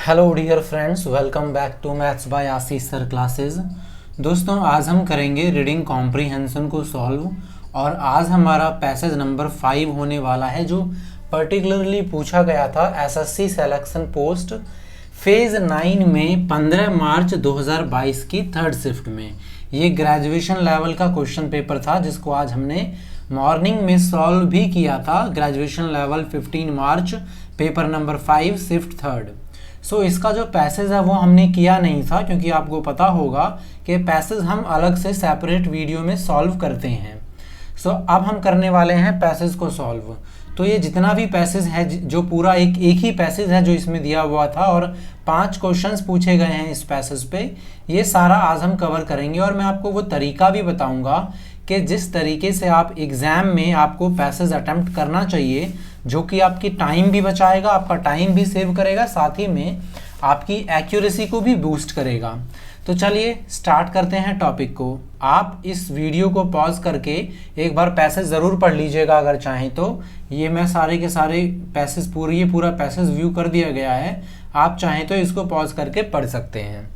Hello dear friends, welcome back to maths by Ashish sir classes. दोस्तों, आज हम करेंगे रीडिंग कॉम्प्रीहेंशन को सॉल्व और आज हमारा पैसेज नंबर 5 होने वाला है, जो पर्टिकुलरली पूछा गया था एसएससी सिलेक्शन पोस्ट फेज़ 9 में 15 मार्च 2022 की थर्ड शिफ्ट में। ये ग्रेजुएशन लेवल का क्वेश्चन पेपर था जिसको आज हमने मॉर्निंग में सॉल्व भी किया था। ग्रेजुएशन लेवल 15 मार्च, पेपर नंबर 5 शिफ्ट थर्ड। सो इसका जो पैसेज है वो हमने किया नहीं था, क्योंकि आपको पता होगा कि पैसेज हम अलग से सेपरेट वीडियो में सॉल्व करते हैं। सो अब हम करने वाले हैं पैसेज को सॉल्व। तो ये जितना भी पैसेज है, जो पूरा एक ही पैसेज है जो इसमें दिया हुआ था और 5 क्वेश्चंस पूछे गए हैं इस पैसेज पे, ये सारा आज हम कवर करेंगे। और मैं आपको वो तरीका भी बताऊंगा कि जिस तरीके से आप एग्ज़ाम में आपको पैसेज अटेम्प्ट करना चाहिए, जो कि आपकी टाइम भी बचाएगा, आपका टाइम भी सेव करेगा, साथ ही में आपकी एक्यूरेसी को भी बूस्ट करेगा। तो चलिए स्टार्ट करते हैं टॉपिक को। आप इस वीडियो को पॉज करके एक बार पैसेज ज़रूर पढ़ लीजिएगा अगर चाहें तो। ये मैं सारे के सारे पैसेज पूरा पैसेज व्यू कर दिया गया है, आप चाहें तो इसको पॉज करके पढ़ सकते हैं।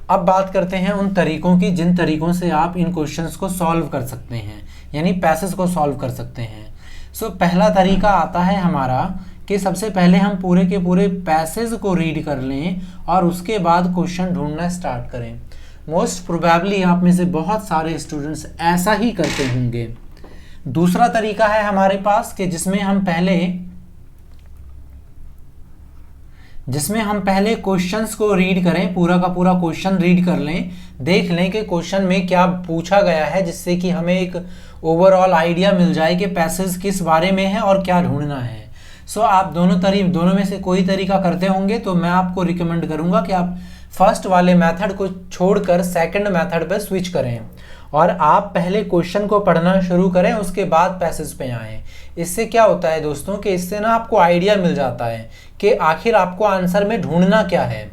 अब बात करते हैं उन तरीकों की जिन तरीकों से आप इन क्वेश्चंस को सॉल्व कर सकते हैं, यानी पैसेज को सॉल्व कर सकते हैं। सो पहला तरीका आता है हमारा कि सबसे पहले हम पूरे के पूरे पैसेज को रीड कर लें और उसके बाद क्वेश्चन ढूंढना स्टार्ट करें। मोस्ट प्रोबेबली आप में से बहुत सारे स्टूडेंट्स ऐसा ही करते होंगे। दूसरा तरीका है हमारे पास कि जिसमें हम पहले क्वेश्चंस को रीड करें, पूरा का पूरा क्वेश्चन रीड कर लें, देख लें कि क्वेश्चन में क्या पूछा गया है, जिससे कि हमें एक ओवरऑल आइडिया मिल जाए कि पैसेज किस बारे में है और क्या ढूंढना है। सो आप दोनों में से कोई तरीका करते होंगे तो मैं आपको रिकमेंड करूंगा कि आप फर्स्ट वाले मेथड को छोड़कर सेकंड मेथड पर स्विच करें और आप पहले क्वेश्चन को पढ़ना शुरू करें, उसके बाद पैसेज पे आएँ। इससे क्या होता है दोस्तों कि इससे ना आपको आइडिया मिल जाता है कि आखिर आपको आंसर में ढूंढना क्या है,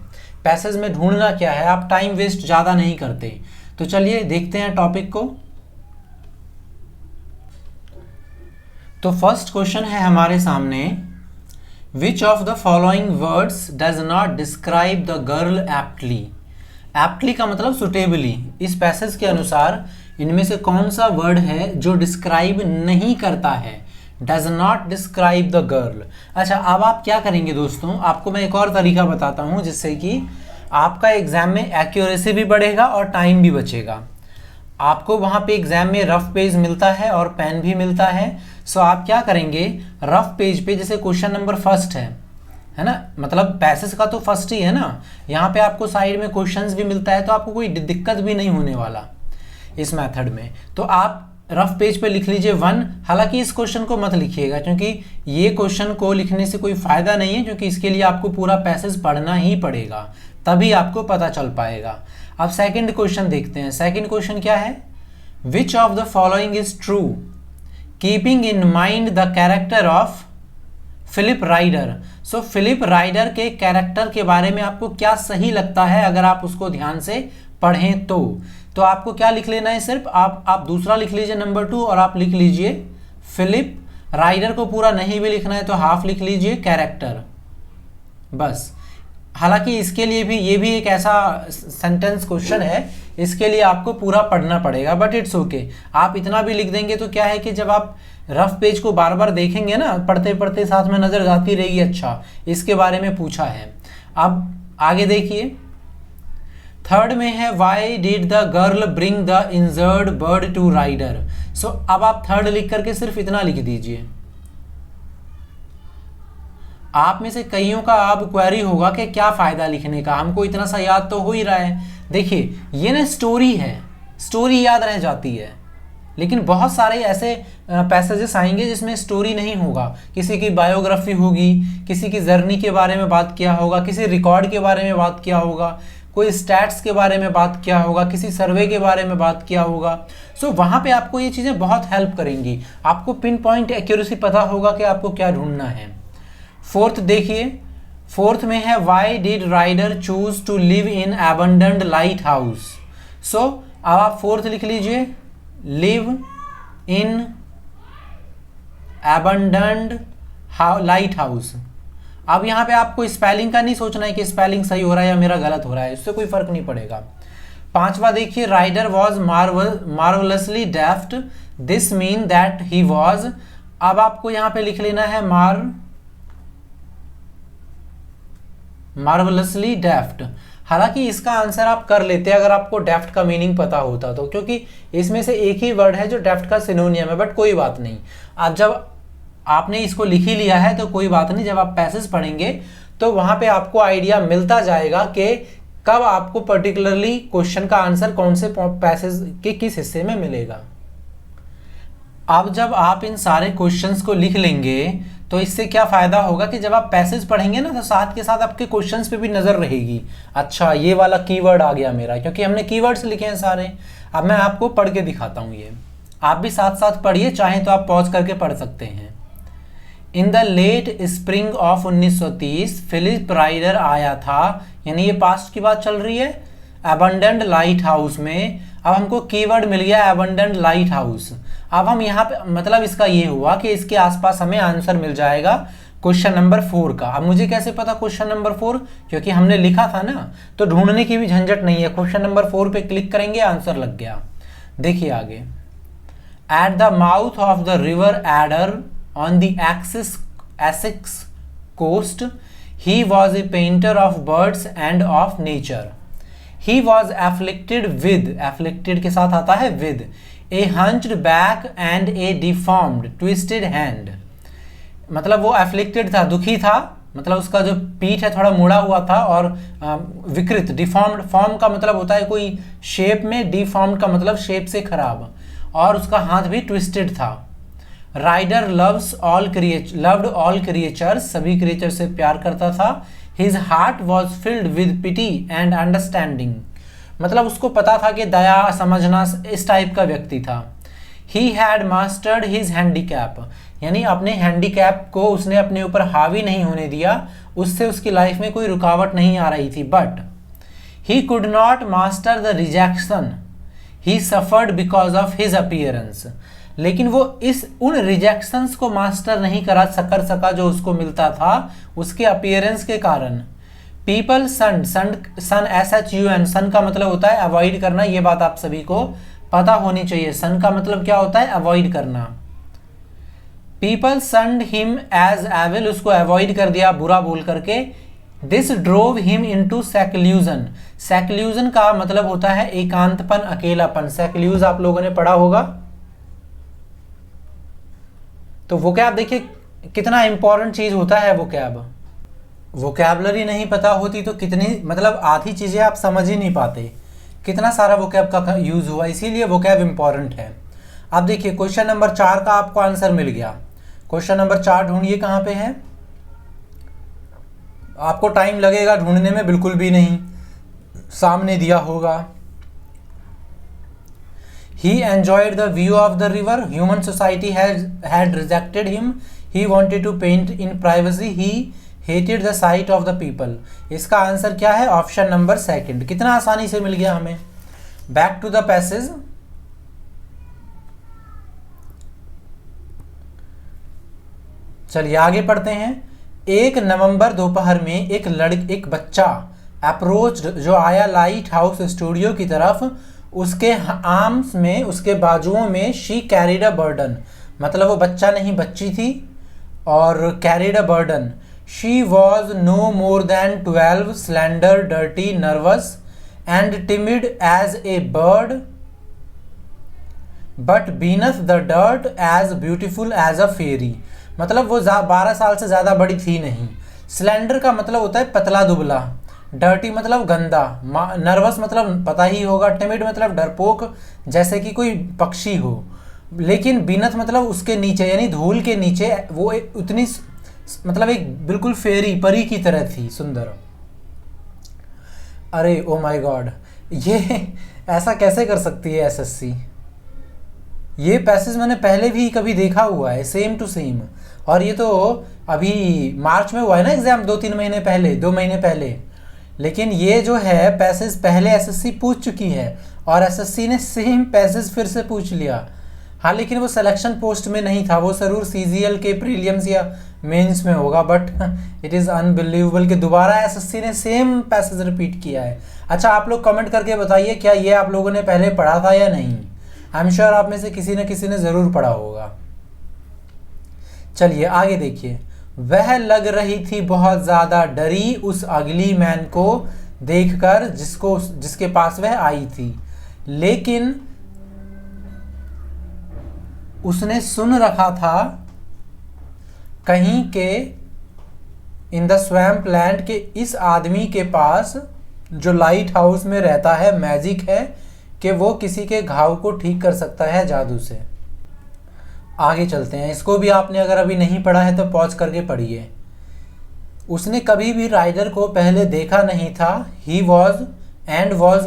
पैसेज में ढूंढना क्या है। आप टाइम वेस्ट ज़्यादा नहीं करते। तो चलिए देखते हैं टॉपिक को। तो फर्स्ट क्वेश्चन है हमारे सामने, विच of the following words does not describe the girl aptly. Aptly का मतलब सुटेबली। इस पैसेज के अनुसार इनमें से कौन सा वर्ड है जो डिस्क्राइब नहीं करता है, does not describe the girl. अच्छा, अब आप क्या करेंगे दोस्तों, आपको मैं एक और तरीका बताता हूँ जिससे कि आपका एग्जाम में एक्यूरेसी भी बढ़ेगा और टाइम भी बचेगा। आपको वहाँ पे एग्जाम में रफ पेज मिलता है और पेन भी मिलता है। सो आप क्या करेंगे, रफ पेज पे जैसे क्वेश्चन नंबर फर्स्ट है ना, मतलब पैसेज का तो फर्स्ट ही है ना, यहाँ पे आपको साइड में क्वेश्चंस भी मिलता है, तो आपको कोई दिक्कत भी नहीं होने वाला इस मेथड में। तो आप रफ पेज पे लिख लीजिए 1। हालांकि इस क्वेश्चन को मत लिखिएगा, क्योंकि ये क्वेश्चन को लिखने से कोई फायदा नहीं है, क्योंकि इसके लिए आपको पूरा पैसेज पढ़ना ही पड़ेगा, तभी आपको पता चल पाएगा। अब सेकंड क्वेश्चन देखते हैं। सेकंड क्वेश्चन क्या है, which of the following is true keeping in mind the character of Philip Rider. So Philip Rider के कैरेक्टर के बारे में आपको क्या सही लगता है, अगर आप उसको ध्यान से पढ़ें तो आपको क्या लिख लेना है, सिर्फ आप दूसरा लिख लीजिए नंबर 2 और आप लिख लीजिए फिलिप राइडर को पूरा नहीं भी लिखना है तो हाफ लिख लीजिए कैरेक्टर, बस। हालांकि इसके लिए भी ये भी एक ऐसा सेंटेंस क्वेश्चन है, इसके लिए आपको पूरा पढ़ना पड़ेगा, बट इट्स ओके। आप इतना भी लिख देंगे तो क्या है कि जब आप रफ पेज को बार बार देखेंगे ना, पढ़ते पढ़ते साथ में नजर जाती रहेगी, अच्छा इसके बारे में पूछा है। अब आगे देखिए, थर्ड में है why did the girl bring the injured bird to Rider. So अब आप थर्ड लिख करके सिर्फ इतना लिख दीजिए। आप में से कईयों का अब क्वेरी होगा कि क्या फायदा लिखने का, हमको इतना सा याद तो हो ही रहा है। देखिए, ये ना स्टोरी है, स्टोरी याद रह जाती है, लेकिन बहुत सारे ऐसे पैसेजेस आएंगे जिसमें स्टोरी नहीं होगा। किसी की बायोग्राफी होगी, किसी की जर्नी के बारे में बात किया होगा, किसी रिकॉर्ड के बारे में बात किया होगा, कोई स्टैट्स के बारे में बात किया होगा, किसी सर्वे के बारे में बात किया होगा। सो वहाँ पे आपको ये चीज़ें बहुत हेल्प करेंगी, आपको पिन पॉइंट एक्यूरेसी पता होगा कि आपको क्या ढूंढना है। फोर्थ देखिए, फोर्थ में है why did Rider choose to live in abandoned lighthouse. So अब आप फोर्थ लिख लीजिए, live in abandoned lighthouse. अब यहाँ पे आपको स्पेलिंग का नहीं सोचना है कि स्पेलिंग सही हो रहा है या मेरा गलत हो रहा है, इससे कोई फर्क नहीं पड़ेगा। पांचवा देखिए, Rider was marvellously deft, this mean that he was. अब आपको यहाँ पे लिख लेना है मार्वलसली डेफ्ट। हालांकि इसका आंसर आप कर लेते अगर आपको डेफ्ट का मीनिंग पता होता तो, क्योंकि इसमें से एक ही वर्ड है जो डेफ्ट का सिनोनियम है, बट कोई बात नहीं। आप जब आपने इसको लिख ही लिया है तो कोई बात नहीं, जब आप पैसेज पढ़ेंगे तो वहां पे आपको आइडिया मिलता जाएगा कि कब आपको पर्टिकुलरली क्वेश्चन का आंसर कौन से पैसेज के किस हिस्से में मिलेगा। अब जब आप इन सारे क्वेश्चंस को लिख लेंगे तो इससे क्या फायदा होगा कि जब आप पैसेज पढ़ेंगे ना तो साथ के साथ आपके क्वेश्चंस पे भी नजर रहेगी। अच्छा ये वाला कीवर्ड आ गया मेरा, क्योंकि हमने कीवर्ड्स लिखे हैं सारे। अब मैं आपको पढ़ के दिखाता हूँ, ये आप भी साथ साथ पढ़िए, चाहे तो आप पॉज करके पढ़ सकते हैं। In the late spring of 1930 Philip Rider आया था, यानी ये पास्ट की बात चल रही है, एबंडेंट लाइट हाउस में। अब हमको कीवर्ड मिल गया एबंडेंट लाइट हाउस। अब हम यहाँ पे मतलब इसका ये हुआ कि इसके आसपास हमें आंसर मिल जाएगा क्वेश्चन नंबर 4 का। अब मुझे कैसे पता क्वेश्चन नंबर 4, क्योंकि हमने लिखा था ना, तो ढूंढने की भी झंझट नहीं है। क्वेश्चन नंबर 4 पे क्लिक करेंगे, आंसर लग गया। देखिए आगे, at the mouth of the river adder on the Essex coast, he was a painter of birds and of nature. He was afflicted के साथ आता है with, a hunched back and a deformed twisted hand. मतलब वो afflicted था, दुखी था, मतलब उसका जो पीठ है थोड़ा मुड़ा हुआ था, और विकृत, डिफॉर्म्ड, फॉर्म का मतलब होता है कोई शेप में, डिफॉर्म्ड का मतलब शेप से खराब, और उसका हाथ भी ट्विस्टेड था। राइडर लव्ड ऑल क्रिएचर्स, सभी क्रिएचर से प्यार करता था। His heart was filled with pity and understanding, मतलब उसको पता था कि दया समझना, इस टाइप का व्यक्ति था। He had mastered his handicap, यानी अपने हैंडीकैप को उसने अपने ऊपर हावी नहीं होने दिया, उससे उसकी लाइफ में कोई रुकावट नहीं आ रही थी। But he could not master the rejection he suffered because of his appearance, लेकिन वो उन रिजेक्शंस को मास्टर नहीं कर सका जो उसको मिलता था उसके अपीयरेंस के कारण। पीपल सन SHUN, सन का मतलब होता है अवॉइड करना, ये बात आप सभी को पता होनी चाहिए। सन का मतलब क्या होता है? अवॉइड करना। पीपल सन्ड हिम एज एविल, उसको अवॉइड कर दिया बुरा बोल करके। This drove him into seclusion, seclusion का मतलब होता है एकांतपन, अकेलापन। सेक्लूज आप लोगों ने पढ़ा होगा। तो वोकैब देखिए कितना इंपॉर्टेंट चीज होता है वोकैब। वोकैबलरी नहीं पता होती तो कितनी, मतलब आधी चीजें आप समझ ही नहीं पाते। कितना सारा वोकैब का यूज हुआ, इसीलिए वोकैब इंपॉर्टेंट है। अब देखिए क्वेश्चन नंबर 4 का आपको आंसर मिल गया। क्वेश्चन नंबर 4 ढूंढिए कहां पे है। आपको टाइम लगेगा ढूंढने में, बिल्कुल भी नहीं, सामने दिया होगा। He enjoyed the view of the river. Human society had rejected him. He wanted to paint in privacy. He hated the sight of the people. इसका आंसर क्या है? Option number 2। कितना आसानी से मिल गया हमें। Back to the passage. चलिए आगे पढ़ते हैं। 1 नवंबर दोपहर में एक बच्चा अप्रोच जो आया लाइट हाउस स्टूडियो की तरफ। उसके आर्म्स में, उसके बाजुओं में शी कैरिड अ बर्डन, मतलब वो बच्चा नहीं बच्ची थी, और carried a burden. She was no more than 12, slender, dirty, nervous and timid as a bird, but beneath the dirt as beautiful as a fairy, मतलब वो 12 साल से ज़्यादा बड़ी थी नहीं। स्लेंडर का मतलब होता है पतला दुबला, डर्टी मतलब गंदा, नर्वस मतलब पता ही होगा, टिमिड मतलब डरपोक जैसे कि कोई पक्षी हो, लेकिन बीनथ मतलब उसके नीचे यानी धूल के नीचे वो उतनी मतलब एक बिल्कुल फेरी, परी की तरह थी, सुंदर। अरे ओ माय गॉड, ये ऐसा कैसे कर सकती है SSC। ये पैसेज मैंने पहले भी कभी देखा हुआ है, सेम टू सेम, और ये तो अभी मार्च में हुआ है ना एग्जाम, 2 महीने पहले। लेकिन ये जो है पैसेज पहले SSC पूछ चुकी है और SSC ने सेम पैसेज फिर से पूछ लिया। हाँ, लेकिन वो सिलेक्शन पोस्ट में नहीं था, वो जरूर CGL के प्रीलिम्स या मेंस में होगा, बट इट इज़ अनबिलीवेबल कि दोबारा एसएससी ने सेम पैसेज रिपीट किया है। अच्छा, आप लोग कमेंट करके बताइए क्या ये आप लोगों ने पहले पढ़ा था या नहीं। आई एम श्योर आप में से किसी न किसी ने ज़रूर पढ़ा होगा। चलिए आगे देखिए। वह लग रही थी बहुत ज़्यादा डरी उस अगली मैन को देखकर जिसके पास वह आई थी, लेकिन उसने सुन रखा था कहीं के इन द स्वैम्प लैंड के इस आदमी के पास जो लाइट हाउस में रहता है मैजिक है कि वो किसी के घाव को ठीक कर सकता है जादू से। आगे चलते हैं। इसको भी आपने अगर अभी नहीं पढ़ा है तो पॉज करके पढ़िए। उसने कभी भी राइडर को पहले देखा नहीं था। He was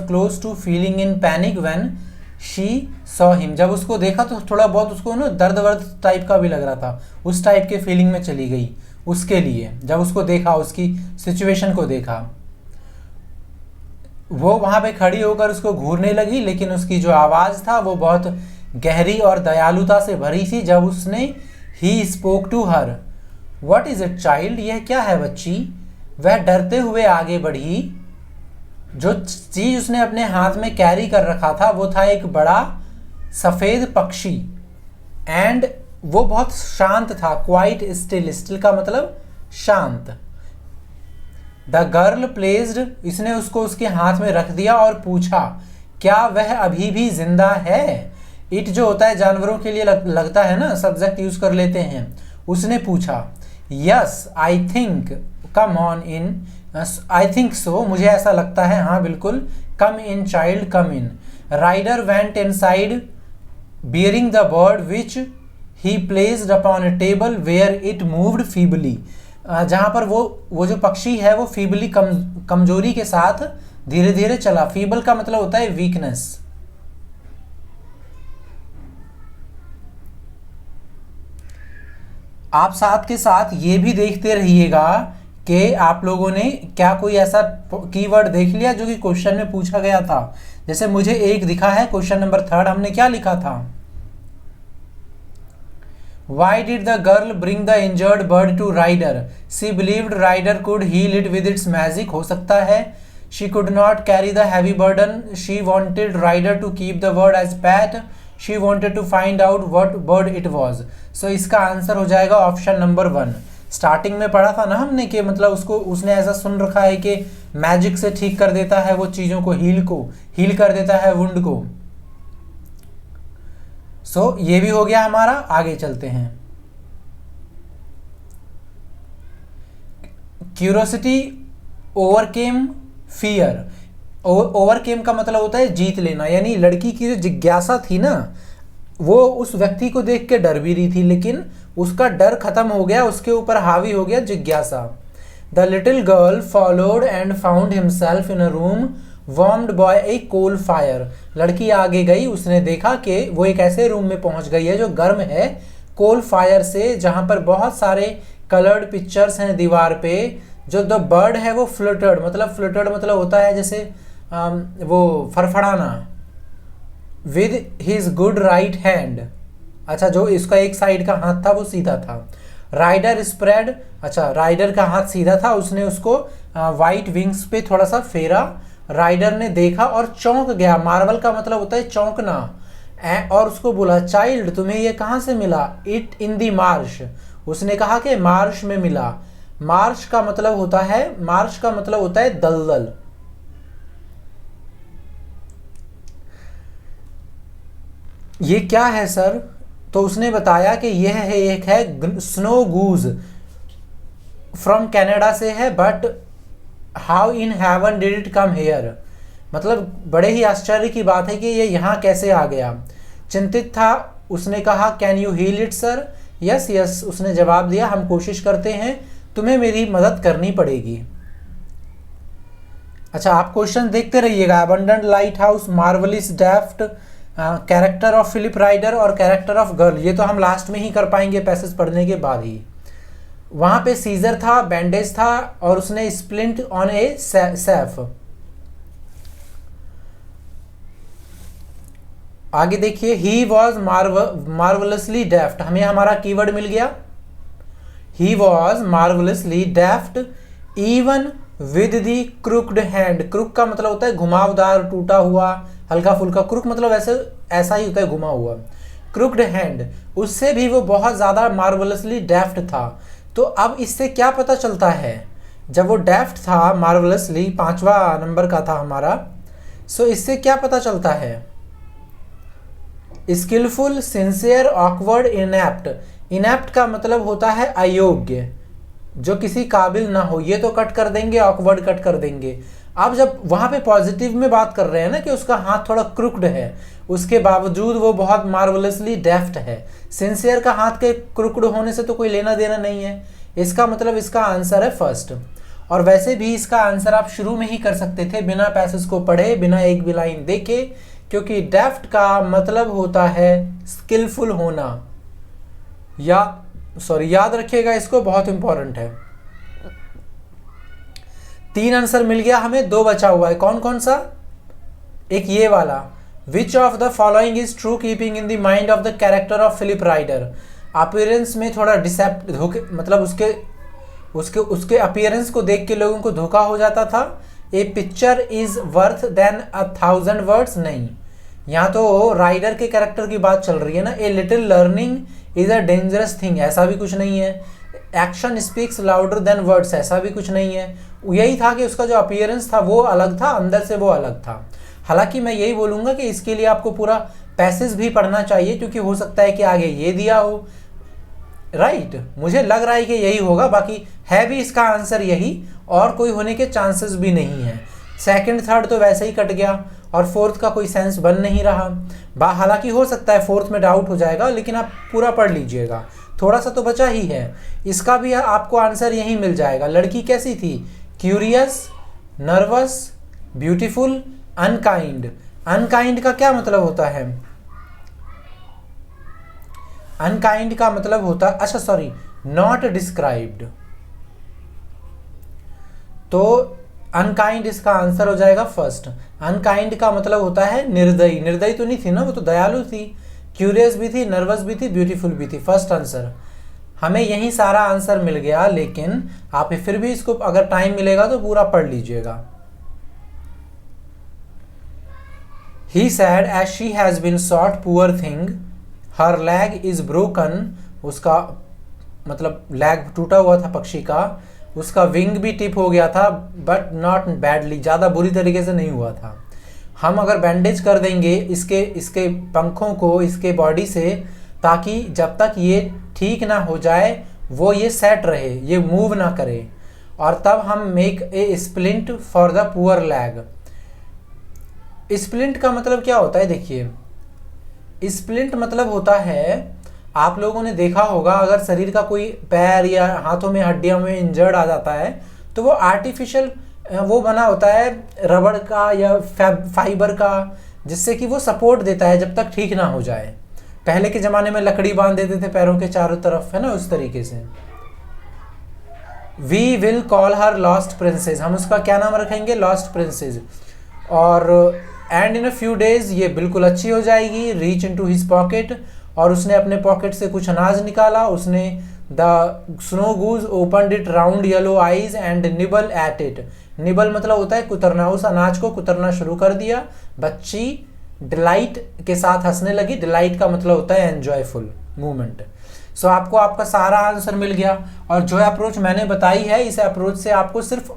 close to feeling in panic when she saw him. जब उसको देखा तो थोड़ा बहुत उसको ना दर्द वर्द टाइप का भी लग रहा था, उस टाइप के फीलिंग में चली गई उसके लिए। जब उसको देखा, उसकी सिचुएशन को देखा, वो वहाँ पे खड़ी होकर उसको घूरने लगी, लेकिन उसकी जो आवाज़ था वो बहुत गहरी और दयालुता से भरी थी। जब उसने he spoke to her, what is it child, यह क्या है बच्ची। वह डरते हुए आगे बढ़ी। जो चीज़ उसने अपने हाथ में कैरी कर रखा था वो था एक बड़ा सफ़ेद पक्षी, एंड वो बहुत शांत था। क्वाइट स्टिल, स्टिल का मतलब शांत। द गर्ल प्लेस्ड, इसने उसको उसके हाथ में रख दिया और पूछा क्या वह अभी भी जिंदा है। इट जो होता है जानवरों के लिए लगता है ना, सब्जेक्ट यूज कर लेते हैं। उसने पूछा yes I think come on in, I think so, मुझे ऐसा लगता है, हाँ बिल्कुल। Come in child come in. Rider went inside bearing the bird which he placed upon a table where it moved feebly. जहाँ पर वो जो पक्षी है वो फीबली कमजोरी के साथ धीरे धीरे चला। फीबल का मतलब होता है वीकनेस। आप साथ के साथ ये भी देखते रहिएगा कि आप लोगों ने क्या कोई ऐसा कीवर्ड देख लिया जो कि क्वेश्चन में पूछा गया था। जैसे मुझे एक दिखा है क्वेश्चन नंबर 3, हमने क्या लिखा था, Why did the girl bring the injured bird to Ryder? She believed Ryder could heal it with its magic. हो सकता है she could not carry the heavy burden. She wanted Ryder to keep the bird as pet. She wanted to find out what bird it was. So इसका answer हो जाएगा option number 1। Starting में पढ़ा था ना हमने कि मतलब उसने ऐसा सुन रखा है कि मैजिक से ठीक कर देता है वो चीज़ों को, हील कर देता है वुंड को। सो ये भी हो गया हमारा। आगे चलते हैं। Curiosity overcame fear. ओवरकेम का मतलब होता है जीत लेना, यानी लड़की की जो जिज्ञासा थी ना, वो उस व्यक्ति को देख के डर भी रही थी, लेकिन उसका डर खत्म हो गया, उसके ऊपर हावी हो गया जिज्ञासा। The little girl followed and found himself in a room warmed by a coal fire. लड़की आगे गई, उसने देखा कि वो एक ऐसे रूम में पहुंच गई है जो गर्म है कोल फायर से, जहां पर बहुत सारे कलर्ड पिक्चर्स हैं दीवार पे। जो द बर्ड है वो फ्लटर्ड मतलब होता है जैसे वो फड़फड़ाना। With his good right hand, अच्छा जो इसका एक साइड का हाथ था वो सीधा था। राइडर स्प्रेड, अच्छा राइडर का हाथ सीधा था, उसने उसको वाइट विंग्स पे थोड़ा सा फेरा। राइडर ने देखा और चौंक गया। मार्वल का मतलब होता है चौंकना। और उसको बोला चाइल्ड तुम्हें ये कहाँ से मिला। इट इन दी मार्श, उसने कहा कि मार्श में मिला। मार्श का मतलब होता है दलदल। ये क्या है सर, तो उसने बताया कि यह है एक है स्नो गूज, फ्रॉम कनाडा से है, but how in heaven did it come here. मतलब बड़े ही आश्चर्य की बात है कि ये यहाँ कैसे आ गया। चिंतित था, उसने कहा can you heal it sir. Yes yes, उसने जवाब दिया हम कोशिश करते हैं, तुम्हें मेरी मदद करनी पड़ेगी। अच्छा आप क्वेश्चन देखते रहिएगा। Abandoned lighthouse, marvellously deft, character of Philip Rider और कैरेक्टर ऑफ गर्ल, ये तो हम लास्ट में ही कर पाएंगे पैसेज पढ़ने के बाद ही। वहां पे सीजर था, बैंडेज था, और उसने स्प्लिंट ऑन ए सेफ। आगे देखिए, ही वॉज मार्वलसली डेफ्ट, हमें हमारा कीवर्ड मिल गया। He was marvellously deft even with the crooked hand. Crook का मतलब होता है घुमावदार, टूटा हुआ, हल्का फुल्का। क्रुक मतलब ऐसा ही होता है, घुमा हुआ। क्रुक्ड हैंड, उससे भी वो बहुत ज़्यादा मार्वलसली डेफ्ट था। तो अब इससे क्या पता चलता है, जब वो डेफ्ट था मार्वलसली, 5वां नंबर का था हमारा, सो इससे क्या पता चलता है, skillful, sincere, awkward, inept. Inept का मतलब होता है अयोग्य, जो किसी काबिल ना हो, ये तो कट कर देंगे, ऑकवर्ड कट कर देंगे। अब जब वहां पे पॉजिटिव में बात कर रहे हैं ना कि उसका हाथ थोड़ा क्रुक्ड है, उसके बावजूद वो बहुत मार्वलसली डेफ्ट है। सिंसियर का हाथ के क्रुक्ड होने से तो कोई लेना देना नहीं है, इसका मतलब इसका आंसर है फर्स्ट। और वैसे भी इसका आंसर आप शुरू में ही कर सकते थे, बिना पैसेज को पढ़े, बिना एक भी लाइन देखे, क्योंकि डेफ्ट का मतलब होता है स्किलफुल होना। याद रखिएगा इसको, बहुत इंपॉर्टेंट है। 3 आंसर मिल गया हमें, 2 बचा हुआ है। कौन कौन सा? एक ये वाला, which of the following is true keeping in the mind of the character of Philip Rider. Appearance में थोड़ा धोखे, मतलब उसके अपीयरेंस को देख के लोगों को धोखा हो जाता था। A picture is worth then 1000 words, नहीं, यहाँ तो राइडर के कैरेक्टर की बात चल रही है ना। A little learning is a dangerous thing, ऐसा भी कुछ नहीं है। Action speaks louder than words, ऐसा भी कुछ नहीं है। यही था कि उसका जो अपीयरेंस था वो अलग था, अंदर से वो अलग था। हालांकि मैं यही बोलूँगा कि इसके लिए आपको पूरा पैसेज भी पढ़ना चाहिए, क्योंकि हो सकता है कि आगे ये दिया हो। राइट, मुझे लग रहा है कि यही होगा, बाकी है भी इसका आंसर यही, और कोई होने के चांसेस भी नहीं है। सेकंड थर्ड तो वैसे ही कट गया, और फोर्थ का कोई सेंस बन नहीं रहा। हालांकि हो सकता है फोर्थ में डाउट हो जाएगा, लेकिन आप पूरा पढ़ लीजिएगा, थोड़ा सा तो बचा ही है। इसका भी आपको आंसर यही मिल जाएगा। लड़की कैसी थी? Curious, nervous, beautiful, unkind. Unkind का क्या मतलब होता है? अनकाइंड का मतलब होता, अच्छा सॉरी, नॉट डिस्क्राइब्ड। तो अनकाइंड इसका आंसर हो जाएगा फर्स्ट। अनकाइंड का मतलब होता है निर्दयी। निर्दयी तो नहीं थी ना, वो तो दयालु थी। क्यूरियस भी थी, नर्वस भी थी, ब्यूटीफुल भी थी। फर्स्ट आंसर हमें यही सारा आंसर मिल गया, लेकिन आप फिर भी इसको अगर टाइम मिलेगा तो पूरा पढ़ लीजिएगा। He said as she has been shot, poor thing, her leg is broken। उसका मतलब लैग टूटा हुआ था पक्षी का, उसका विंग भी टिप हो गया था, बट नॉट बैडली, ज़्यादा बुरी तरीके से नहीं हुआ था। हम अगर बैंडेज कर देंगे इसके पंखों को इसके बॉडी से, ताकि जब तक ये ठीक ना हो जाए वो ये सेट रहे, ये मूव ना करे, और तब हम make a splint for the poor lag. Splint का मतलब क्या होता है? देखिए, स्प्लिंट मतलब होता है, आप लोगों ने देखा होगा, अगर शरीर का कोई पैर या हाथों में हड्डियों में इंजर्ड आ जाता है तो वो आर्टिफिशियल वो बना होता है रबड़ का या फाइबर का, जिससे कि वो सपोर्ट देता है जब तक ठीक ना हो जाए। पहले के ज़माने में लकड़ी बांध देते थे पैरों के चारों तरफ, है ना, उस तरीके से। We will call her lost princess, हम उसका क्या नाम रखेंगे? Lost princess. और and in a few days ये बिल्कुल अच्छी हो जाएगी। रीच इनटू हिज पॉकेट, और उसने अपने पॉकेट से कुछ अनाज निकाला। उसने the snow goose opened it round yellow eyes and nibble at it. Nibble मतलब होता है कुतरना, उस अनाज को कुतरना शुरू कर दिया। बच्ची डिलाइट के साथ हंसने लगी। डिलाइट का मतलब होता है एंजॉयफुल मूवमेंट। सो आपको आपका सारा आंसर मिल गया। और जो अप्रोच मैंने बताई है, इस अप्रोच से आपको सिर्फ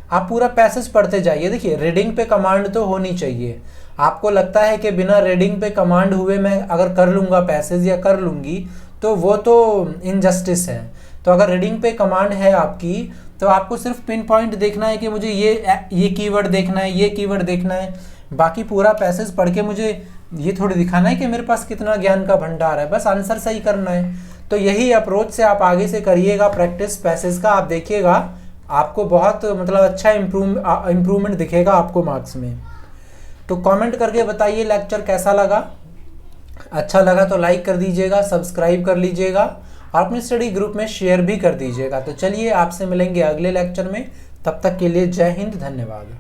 आप पूरा पैसेज पढ़ते जाइए। देखिए, रीडिंग पे कमांड तो होनी चाहिए। आपको लगता है कि बिना रीडिंग पे कमांड हुए मैं अगर कर लूँगा पैसेज या कर लूँगी, तो वो तो इनजस्टिस है। तो अगर रीडिंग पे कमांड है आपकी, तो आपको सिर्फ पिन पॉइंट देखना है कि मुझे ये कीवर्ड देखना है, ये कीवर्ड देखना है। बाकी पूरा पैसेज पढ़ के मुझे ये थोड़ी दिखाना है कि मेरे पास कितना ज्ञान का भंडार है, बस आंसर सही करना है। तो यही अप्रोच से आप आगे से करिएगा प्रैक्टिस पैसेज का। आप देखिएगा आपको बहुत मतलब अच्छा इम्प्रूवमेंट दिखेगा आपको मार्क्स में। तो कमेंट करके बताइए लेक्चर कैसा लगा। अच्छा लगा तो लाइक कर दीजिएगा, सब्सक्राइब कर लीजिएगा, और अपने स्टडी ग्रुप में शेयर भी कर दीजिएगा। तो चलिए, आपसे मिलेंगे अगले लेक्चर में। तब तक के लिए जय हिंद, धन्यवाद।